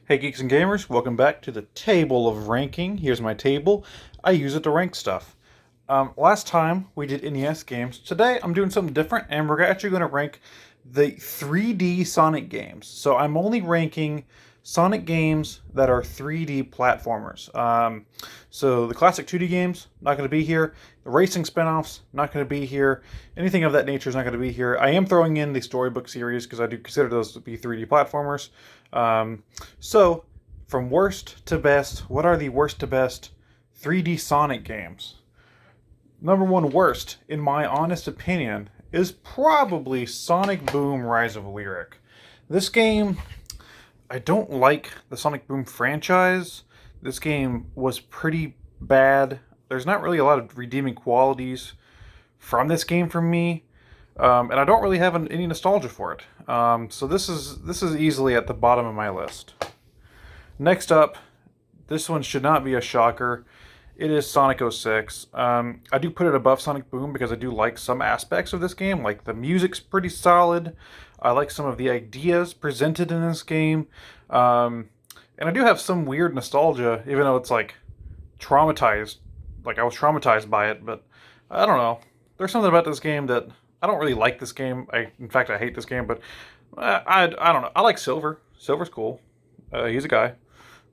Hey geeks and gamers, welcome back to the table of ranking. Here's my table. I use it to rank stuff. Last time we did NES games. Today I'm doing something different and we're actually going to rank the 3D Sonic games. So I'm only ranking Sonic games that are 3D platformers. So the classic 2D games, not going to be here. The racing spin-offs, not going to be here. Anything of that nature is not going to be here. I am throwing in the storybook series because I do consider those to be 3D platformers. So, from worst to best, what are the worst to best 3D Sonic games? Number one worst, in my honest opinion, is probably Sonic Boom Rise of Lyric. This game, I don't like the Sonic Boom franchise. This game was pretty bad. There's not really a lot of redeeming qualities from this game for me. And I don't really have any nostalgia for it. So this is easily at the bottom of my list. Next up, this one should not be a shocker. It is Sonic 06. I do put it above Sonic Boom because I do like some aspects of this game. Like the music's pretty solid. I like some of the ideas presented in this game. And I do have some weird nostalgia, even though it's like traumatized. Like I was traumatized by it, but I don't know. There's something about this game that I don't really like this game. In fact, I hate this game, but I don't know. I like Silver. Silver's cool. He's a guy.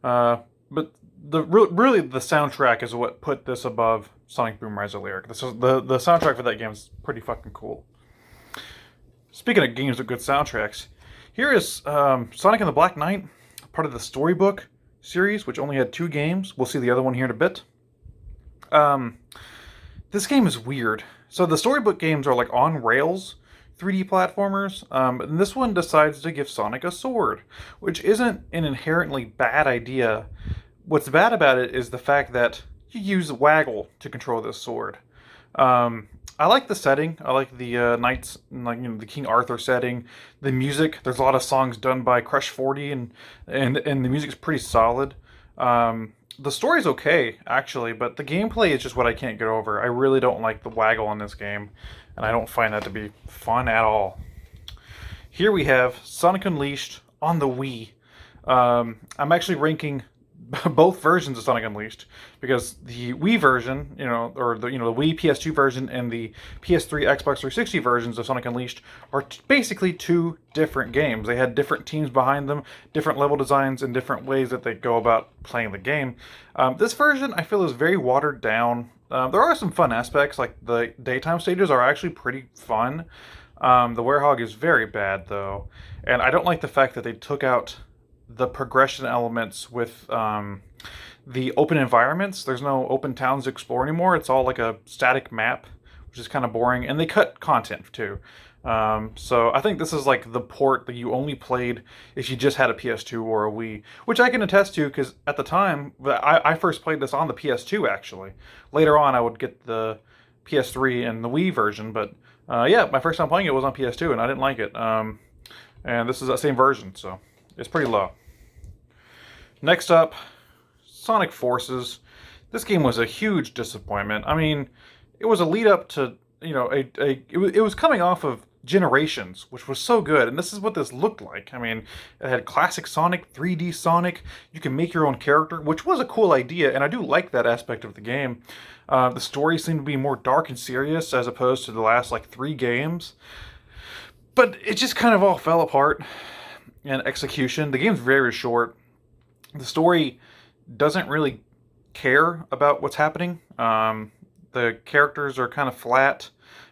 But really the soundtrack is what put this above Sonic Boom Rise of Lyric. The soundtrack for that game is pretty fucking cool. Speaking of games with good soundtracks, here is Sonic and the Black Knight, part of the Storybook series, which only had 2 games. We'll see the other one here in a bit. This game is weird. So the Storybook games are like on rails 3D platformers, and this one decides to give Sonic a sword, which isn't an inherently bad idea. What's bad about it is the fact that you use Waggle to control this sword. I like the setting. I like the knights, like the King Arthur setting. The music. There's a lot of songs done by Crush 40, and the music's pretty solid. The story's okay, actually, but the gameplay is just what I can't get over. I really don't like the waggle in this game, and I don't find that to be fun at all. Here we have Sonic Unleashed on the Wii. I'm actually ranking both versions of Sonic Unleashed because the Wii version, or the Wii PS2 version and the PS3 Xbox 360 versions of Sonic Unleashed are basically 2 different games. They had different teams behind them, different level designs, and different ways that they go about playing the game. This version I feel is very watered down. There are some fun aspects, like the daytime stages are actually pretty fun. The Werehog is very bad though, and I don't like the fact that they took out the progression elements with the open environments. There's no open towns to explore anymore. It's all like a static map, which is kind of boring. And they cut content too. So I think this is like the port that you only played if you just had a PS2 or a Wii, which I can attest to because at the time, I first played this on the PS2 actually. Later on, I would get the PS3 and the Wii version, but yeah, my first time playing it was on PS2 and I didn't like it. And this is that same version, so it's pretty low. Next up, Sonic Forces. This game was a huge disappointment. I mean, it was a lead up to, it was coming off of Generations, which was so good, and this is what this looked like. I mean, it had classic Sonic, 3D Sonic. You can make your own character, which was a cool idea, and I do like that aspect of the game. The story seemed to be more dark and serious as opposed to the last, 3 games. But it just kind of all fell apart in execution. The game's very short. The story doesn't really care about what's happening. The characters are kind of flat.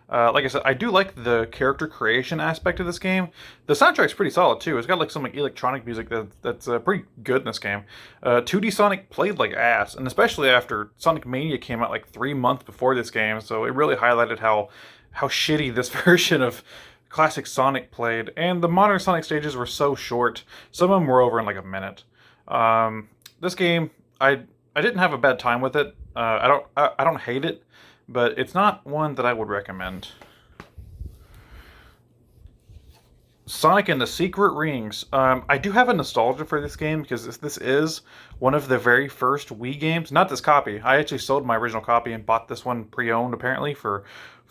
Like I said, I do like the character creation aspect of this game. The soundtrack's pretty solid too. It's got some electronic music that's pretty good in this game. 2D Sonic played like ass, and especially after Sonic Mania came out 3 months before this game, so it really highlighted how shitty this version of classic Sonic played. And the modern Sonic stages were so short. Some of them were over in a minute. This game, I didn't have a bad time with it. I don't hate it, but it's not one that I would recommend. Sonic and the Secret Rings. I do have a nostalgia for this game because this is one of the very first Wii games. Not this copy. I actually sold my original copy and bought this one pre-owned apparently for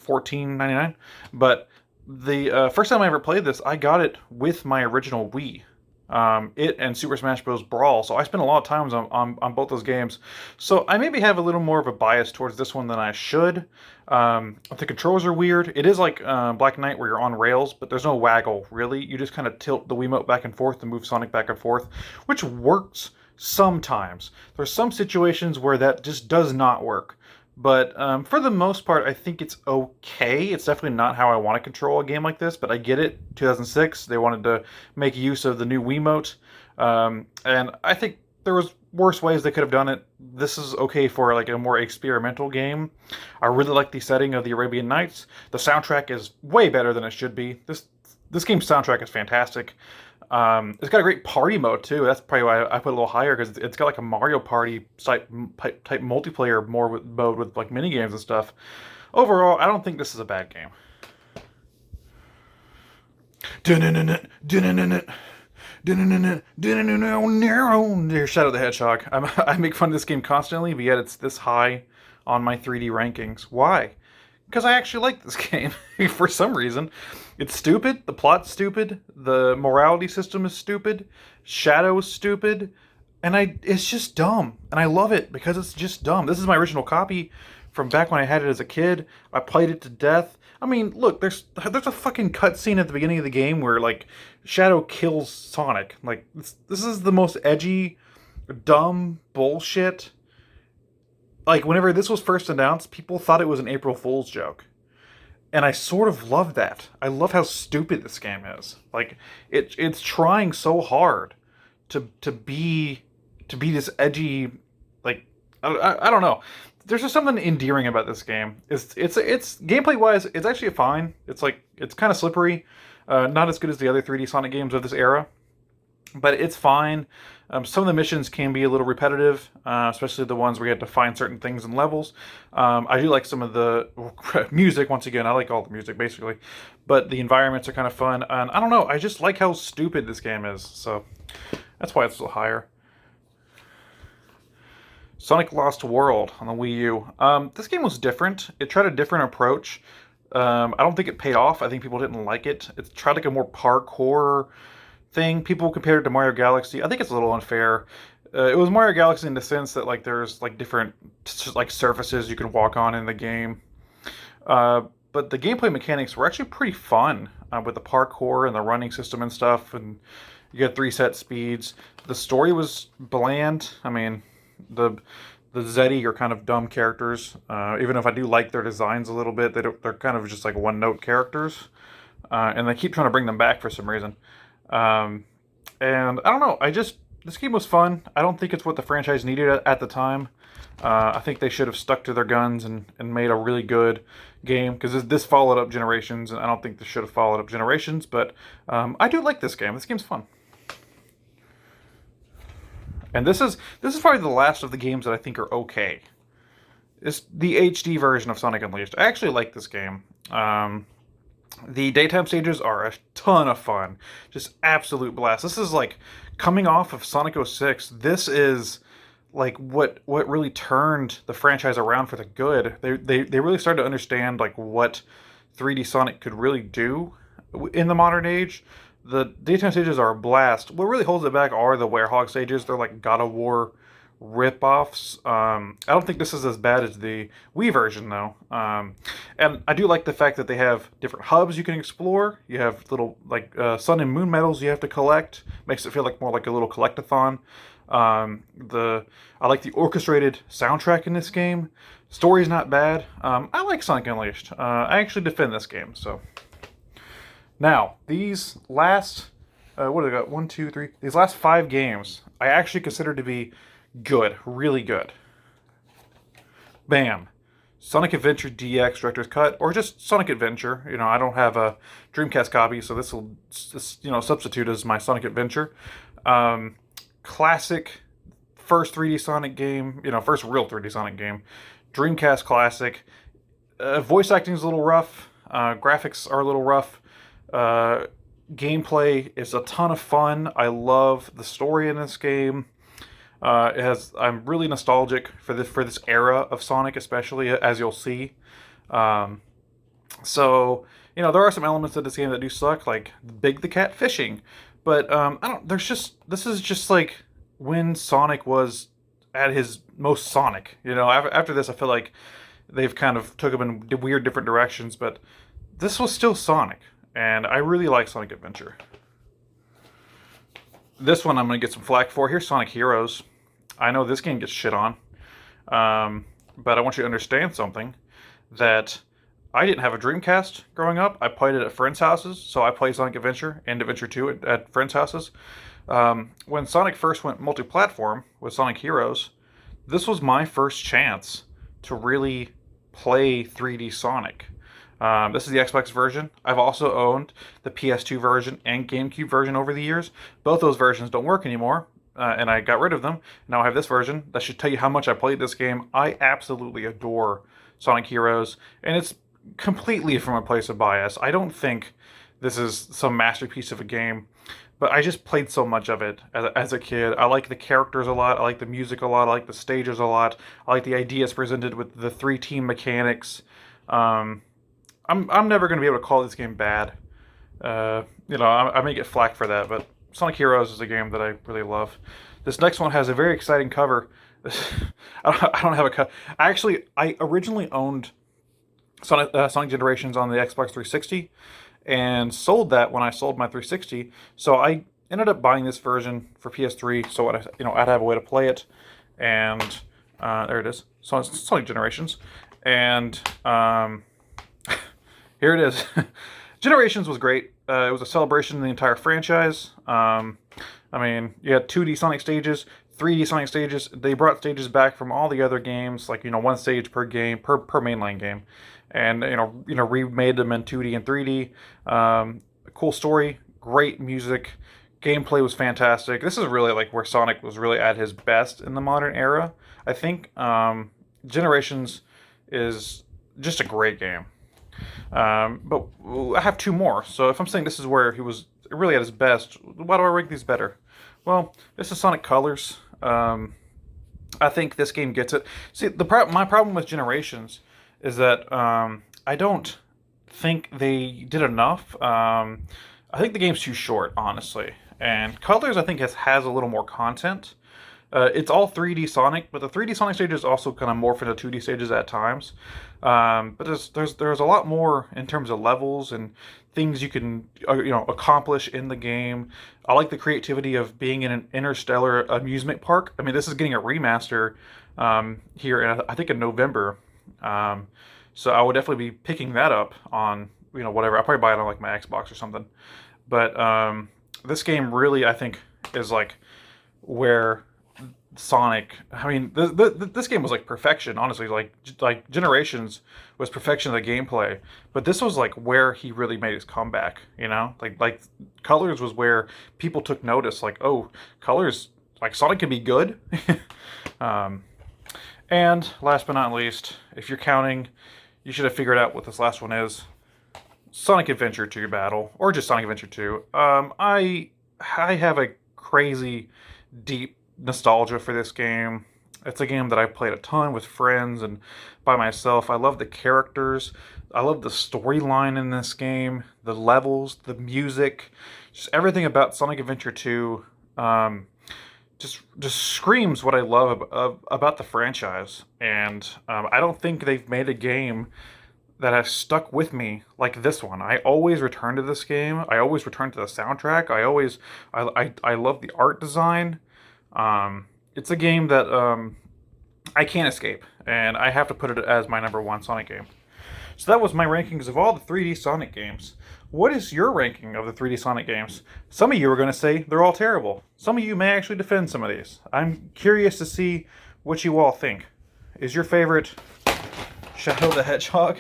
$14.99. But the first time I ever played this, I got it with my original Wii. It and Super Smash Bros. Brawl. So I spent a lot of times on both those games. So I maybe have a little more of a bias towards this one than I should. The controls are weird. It is like Black Knight where you're on rails, but there's no waggle, really. You just kind of tilt the Wiimote back and forth to move Sonic back and forth, which works sometimes. There's some situations where that just does not work. But for the most part, I think it's okay. It's definitely not how I want to control a game like this, but I get it. 2006, they wanted to make use of the new Wiimote, and I think there was worse ways they could have done it. This is okay for like a more experimental game. I really like the setting of the Arabian Nights. The soundtrack is way better than it should be. This game's soundtrack is fantastic. It's got a great party mode too. That's probably why I put it a little higher, because it's got like a Mario Party type multiplayer mode with like mini games and stuff. Overall, I don't think this is a bad game. There's Shadow the Hedgehog. I make fun of this game constantly, but yet it's this high on my 3D rankings. Why? Because I actually like this game for some reason. It's stupid. The plot's stupid. The morality system is stupid. Shadow is stupid. And it's just dumb. And I love it because it's just dumb. This is my original copy from back when I had it as a kid. I played it to death. I mean, look, there's a fucking cutscene at the beginning of the game where, like, Shadow kills Sonic. Like, this is the most edgy, dumb bullshit. Like, whenever this was first announced, people thought it was an April Fool's joke. And I sort of love that. I love how stupid this game is. Like, it's trying so hard to be this edgy, like, I don't know. There's just something endearing about this game. It's gameplay wise, it's actually fine. It's kind of slippery. Not as good as the other 3D Sonic games of this era, but it's fine. Some of the missions can be a little repetitive, especially the ones where you have to find certain things in levels. I do like some of the music, once again, I like all the music, basically. But the environments are kind of fun, and I don't know, I just like how stupid this game is, so that's why it's a little higher. Sonic Lost World on the Wii U. This game was different. It tried a different approach. I don't think it paid off. I think people didn't like it. It tried like a more parkour thing. People compared it to Mario Galaxy. I think it's a little unfair. It was Mario Galaxy in the sense that like there's like different like surfaces you can walk on in the game. But the gameplay mechanics were actually pretty fun with the parkour and the running system and stuff. And you get 3 set speeds. The story was bland. I mean, the Zeddy are kind of dumb characters. Even if I do like their designs a little bit, they're kind of just like one-note characters. And they keep trying to bring them back for some reason. And I don't know, this game was fun. I don't think it's what the franchise needed at the time. I think they should have stuck to their guns and made a really good game, because this followed up Generations, and I don't think this should have followed up Generations, but I do like this game. This game's fun. And this is probably the last of the games that I think are okay. It's the HD version of Sonic Unleashed. I actually like this game. The daytime stages are a ton of fun. Just absolute blast. This is like coming off of Sonic 06. This is like what really turned the franchise around for the good. They really started to understand like what 3D Sonic could really do in the modern age. The daytime stages are a blast. What really holds it back are the Werehog stages. They're like God of War rip-offs. I don't think this is as bad as the Wii version, though. And I do like the fact that they have different hubs you can explore. You have little, like, sun and moon medals you have to collect. Makes it feel like more like a little collectathon. I like the orchestrated soundtrack in this game. Story's not bad. I like Sonic Unleashed. I actually defend this game, so... Now, these last, what have I got? 1, 2, 3. These last 5 games, I actually consider to be good, really good. Bam. Sonic Adventure DX Director's Cut, or just Sonic Adventure. You know, I don't have a Dreamcast copy, so this will, substitute as my Sonic Adventure. Classic, first 3D Sonic game, first real 3D Sonic game. Dreamcast classic. Voice acting is a little rough. Graphics are a little rough. Gameplay is a ton of fun. I love the story in this game. I'm really nostalgic for this era of Sonic, especially, as you'll see. So there are some elements of this game that do suck, like Big the Cat fishing. But I don't. This is just like when Sonic was at his most Sonic. You know, after this, I feel like they've kind of took him in weird different directions, but this was still Sonic, and I really like Sonic Adventure. This one I'm going to get some flack for. Here's Sonic Heroes. I know this game gets shit on, but I want you to understand something, that I didn't have a Dreamcast growing up. I played it at friends' houses, so I played Sonic Adventure and Adventure 2 at friends' houses. When Sonic first went multi-platform with Sonic Heroes, this was my first chance to really play 3D Sonic. This is the Xbox version. I've also owned the PS2 version and GameCube version over the years. Both those versions don't work anymore, and I got rid of them. Now I have this version. That should tell you how much I played this game. I absolutely adore Sonic Heroes, and it's completely from a place of bias. I don't think this is some masterpiece of a game, but I just played so much of it as a kid. I like the characters a lot. I like the music a lot. I like the stages a lot. I like the ideas presented with the 3-team mechanics. I'm never going to be able to call this game bad. I may get flack for that, but Sonic Heroes is a game that I really love. This next one has a very exciting cover. I don't have a cover. I originally owned Sonic Generations on the Xbox 360 and sold that when I sold my 360. So I ended up buying this version for PS3, so I'd have a way to play it. And there it is, Sonic Generations. And here it is. Generations was great. It was a celebration of the entire franchise. You had 2D Sonic stages, 3D Sonic stages. They brought stages back from all the other games, like, one stage per game, per mainline game. And, remade them in 2D and 3D. Cool story, great music. Gameplay was fantastic. This is really like where Sonic was really at his best in the modern era. I think Generations is just a great game. But I have 2 more. So if I'm saying this is where he was really at his best, why do I rank these better? Well, this is Sonic Colors. I think this game gets it. See, my problem with Generations is that I don't think they did enough. I think the game's too short, honestly. And Colors, I think, has a little more content. It's all 3D Sonic, but the 3D Sonic stages also kind of morph into 2D stages at times. But there's a lot more in terms of levels and things you can accomplish in the game. I like the creativity of being in an interstellar amusement park. I mean, this is getting a remaster here, I think in November. So I would definitely be picking that up on whatever. I'll probably buy it on like my Xbox or something. But this game really, I think, is like where Sonic. I mean, this game was like perfection. Honestly, like Generations was perfection of the gameplay, but this was like where he really made his comeback. Like Colors was where people took notice. Like, oh, Colors, like Sonic can be good. And last but not least, if you're counting, you should have figured out what this last one is. Sonic Adventure 2 Battle, or just Sonic Adventure 2. I have a crazy deep nostalgia for this game. It's a game that I played a ton with friends and by myself. I love the characters. I love the storyline in this game, the levels, the music, just everything about Sonic Adventure 2. Just screams what I love about the franchise. And I don't think they've made a game that has stuck with me like this one. I always return to this game. I always return to the soundtrack. I love the art design. It's a game that I can't escape, and I have to put it as my number 1 Sonic game. So that was my rankings of all the 3D Sonic games. What is your ranking of the 3D Sonic games? Some of you are going to say they're all terrible. Some of you may actually defend some of these. I'm curious to see what you all think. Is your favorite Shadow the Hedgehog?